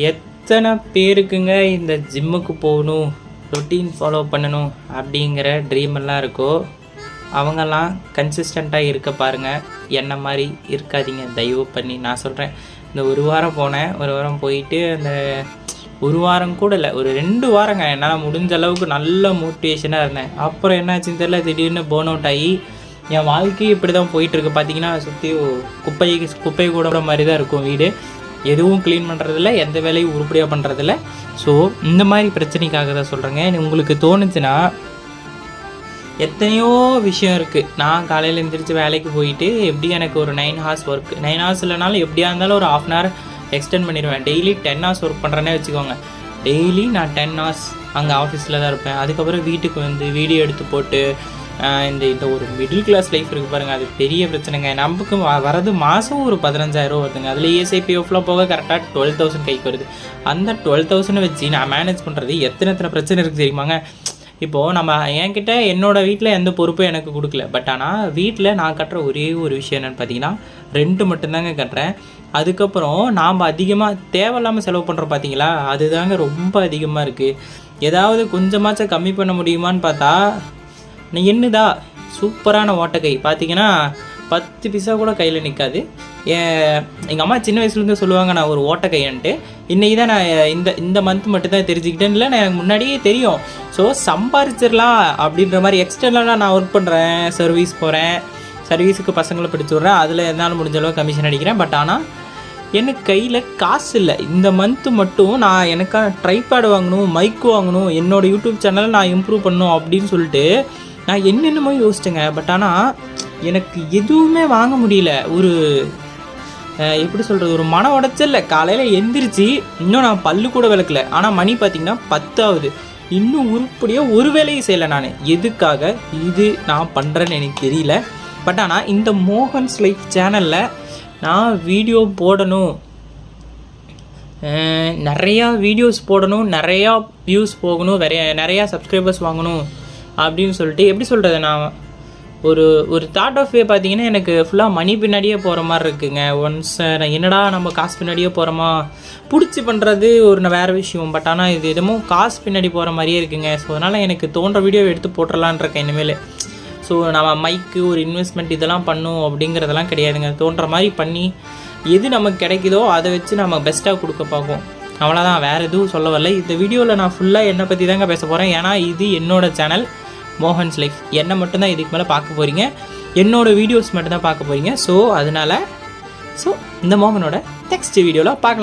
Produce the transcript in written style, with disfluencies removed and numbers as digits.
எத்தனை பேருக்குங்க இந்த ஜிம்முக்கு போகணும், ரொட்டீன் ஃபாலோ பண்ணணும் அப்படிங்கிற ட்ரீம் எல்லாம் இருக்கோ அவங்கெல்லாம் கன்சிஸ்டண்ட்டாக இருக்க பாருங்கள். என்ன மாதிரி இருக்காதீங்க தயவு பண்ணி. நான் சொல்கிறேன், இந்த ஒரு வாரம் போனேன், ஒரு வாரம் போயிட்டு அந்த ஒரு வாரம் கூட இல்லை, ஒரு 2 வாரங்க என்னால் முடிஞ்ச அளவுக்கு நல்ல மோட்டிவேஷனாக இருந்தேன். அப்புறம் என்னாச்சுன்னு தெரியல, திடீர்னு போர்ன் அவுட் ஆகி என் வாழ்க்கையும் இப்படி தான் போயிட்டுருக்கு. பார்த்தீங்கன்னா சுற்றி குப்பை கூட மாதிரி தான் இருக்கும் வீடு. எதுவும் க்ளீன் பண்ணுறதில்ல, எந்த வேலையும் உருப்படியாக பண்ணுறதில்ல. ஸோ இந்த மாதிரி பிரச்சனைக்காக தான் சொல்கிறேங்க. உங்களுக்கு தோணுச்சுன்னா எத்தனையோ விஷயம் இருக்குது. நான் காலையில் எழுந்திரிச்சு வேலைக்கு போயிட்டு எப்படி எனக்கு ஒரு 9 hours ஒர்க், 9 hours இல்லைனாலும் எப்படியா இருந்தாலும் ஒரு 1/2 hour எக்ஸ்டெண்ட் பண்ணிடுவேன். டெய்லி 10 hours ஒர்க் பண்ணுறேன்னே வச்சுக்கோங்க. டெய்லி நான் 10 hours அங்கே ஆஃபீஸில் தான் இருப்பேன். அதுக்கப்புறம் வீட்டுக்கு வந்து வீடியோ எடுத்து போட்டு இந்த ஒரு மிடில் கிளாஸ் லைஃப் இருக்குது பாருங்கள், அது பெரிய பிரச்சனைங்க. நமக்கு வரது மாதம் ஒரு 15,000 வருதுங்க. அதில் ESIPFலாம் போக கரெக்டாக 12,000 கைக்கு வருது. அந்த 12,000 வச்சு நான் மேனேஜ் பண்ணுறது எத்தனை பிரச்சனை இருக்குது தெரியுமாங்க. இப்போது நம்ம என்கிட்ட என்னோடய வீட்டில் எந்த பொறுப்பும் எனக்கு கொடுக்கல. பட் ஆனால் வீட்டில் நான் கட்டுற ஒரே ஒரு விஷயம் என்னென்னு பார்த்தீங்கன்னா ரெண்ட் மட்டும்தாங்க கட்டுறேன். அதுக்கப்புறம் நாம் அதிகமாக தேவையில்லாமல் செலவு பண்ணுறோம் பார்த்தீங்களா, அதுதாங்க ரொம்ப அதிகமாக இருக்குது. ஏதாவது கொஞ்சமாச்சும் கம்மி பண்ண முடியுமான்னு பார்த்தா என்னதா சூப்பரான ஓட்டக்கை பார்த்தீங்கன்னா 10 பைசா கூட கையில் நிற்காது. எங்கள் அம்மா சின்ன வயசுலேருந்து சொல்லுவாங்க நான் ஒரு ஓட்டக்கைன்ட்டு. இன்றைக்கி தான் நான் இந்த மந்த் மட்டும் தான் தெரிஞ்சுக்கிட்டேன். இல்லை நான் எனக்கு முன்னாடியே தெரியும். ஸோ சம்பாரிச்சிடலாம் அப்படின்ற மாதிரி எக்ஸ்டர்னலாக நான் ஒர்க் பண்ணுறேன், சர்வீஸ் போகிறேன், சர்வீஸுக்கு பசங்களை பிடிச்சி விட்றேன், அதில் என்னால் முடிஞ்ச அளவு கமிஷன் அடிக்கிறேன். பட் ஆனால் எனக்கு கையில் காசு இல்லை. இந்த மந்த்து மட்டும் நான் எனக்கான ட்ரைபேட் வாங்கணும், மைக் வாங்கணும், என்னோடய யூடியூப் சேனலை நான் இம்ப்ரூவ் பண்ணணும் அப்படின்னு சொல்லிட்டு நான் என்னென்னமோ யோசிச்சேங்க. பட் ஆனால் எனக்கு எதுவுமே வாங்க முடியல. ஒரு எப்படி சொல்கிறது, ஒரு மன உடைச்சல்ல. காலையில் எந்திரிச்சு இன்னும் நான் பல்லு கூட விளக்கல, ஆனால் மணி பார்த்திங்கன்னா 10 ஆகுது. இன்னும் உருப்படியாக ஒரு வேலையும் செய்யலை. நான் எதுக்காக இது நான் பண்ணுறேன்னு எனக்கு தெரியல. பட் ஆனால் இந்த மோகன்ஸ் லைஃப் சேனலில் நான் வீடியோ போடணும், நிறையா வீடியோஸ் போடணும், நிறையா வியூஸ் போகணும், நிறையா சப்ஸ்கிரைபர்ஸ் வாங்கணும் அப்படின்னு சொல்லிட்டு எப்படி சொல்கிறது, நான் ஒரு தாட் ஆஃப் வே பார்த்தீங்கன்னா எனக்கு ஃபுல்லாக மணி பின்னாடியே போகிற மாதிரி இருக்குங்க. ஒன்ஸ் நான் என்னடா நம்ம காசு பின்னாடியே போகிறோமா, பிடிச்சி பண்ணுறது ஒரு வேறு விஷயம். பட் ஆனால் இது எதுமோ காசு பின்னாடி போகிற மாதிரியே இருக்குங்க. ஸோ அதனால் எனக்கு தோன்ற வீடியோ எடுத்து போட்டுடலான் இருக்கேன் இனிமேல். ஸோ நம்ம மைக்கு ஒரு இன்வெஸ்ட்மெண்ட் இதெல்லாம் பண்ணும் அப்படிங்கிறதெல்லாம் கிடையாதுங்க. தோன்ற மாதிரி பண்ணி எது நமக்கு கிடைக்குதோ அதை வச்சு நம்ம பெஸ்ட்டாக கொடுக்க பார்ப்போம். அவ்வளோதான், வேறு எதுவும் சொல்ல வரல. இந்த வீடியோவில் நான் ஃபுல்லாக என்னை பற்றி தாங்க பேச போகிறேன். ஏன்னா இது என்னோடய சேனல் மோகன்ஸ் லைஃப். என்னை மட்டும்தான் இதுக்கு மேலே பார்க்க போகிறீங்க, என்னோடய வீடியோஸ் மட்டும்தான் பார்க்க போகிறீங்க. ஸோ அதனால் இந்த மோகனோட நெக்ஸ்ட் வீடியோவில் பார்க்கலாம்.